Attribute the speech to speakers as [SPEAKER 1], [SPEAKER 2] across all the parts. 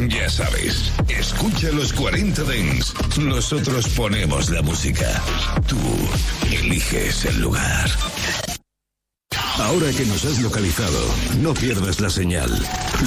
[SPEAKER 1] Ya sabes, escucha los 40 Dents. Nosotros ponemos la música. Tú eliges el lugar. Ahora que nos has localizado, no pierdas la señal.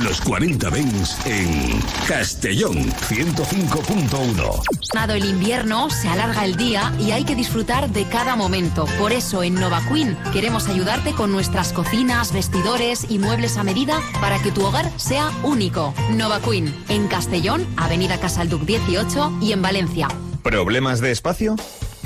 [SPEAKER 1] Los 40 Dents en Castellón 105.1.
[SPEAKER 2] Dado el invierno, se alarga el día y hay que disfrutar de cada momento. Por eso en Nova Queen queremos ayudarte con nuestras cocinas, vestidores y muebles a medida para que tu hogar sea único. Nova Queen, en Castellón, Avenida Casalduc 18 y en Valencia.
[SPEAKER 3] ¿Problemas de espacio?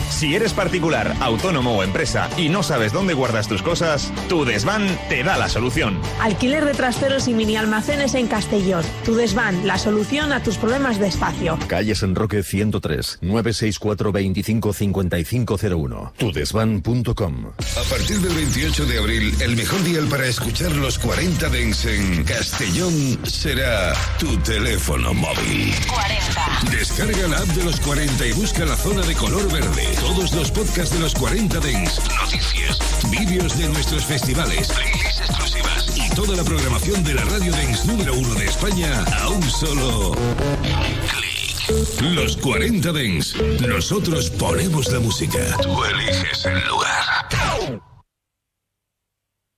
[SPEAKER 3] Si eres particular, autónomo o empresa y no sabes dónde guardas tus cosas, Tu Desván te da la solución.
[SPEAKER 4] Alquiler de trasteros y mini almacenes en Castellón. Tu Desván, la solución a tus problemas de espacio.
[SPEAKER 5] Calle San Roque 103, 964 25 5501. tudesvan.com.
[SPEAKER 1] A partir del 28 de abril, el mejor día para escuchar los 40 Dents en Castellón será tu teléfono móvil.
[SPEAKER 2] 40.
[SPEAKER 1] Descarga la app de los 40 y busca la zona de color verde. Todos los podcasts de los 40 Dents, noticias, vídeos de nuestros festivales, playlists exclusivas y toda la programación de la radio Dents número 1 de España a un solo clic. Los 40 Dents. Nosotros ponemos la música. Tú eliges el lugar.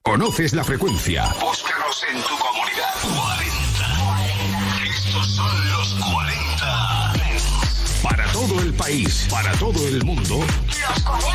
[SPEAKER 1] ¿Conoces la frecuencia? Búscanos en tu comunidad. 40. Estos son los 40. Para todo el país, para todo el mundo.
[SPEAKER 2] Los 40.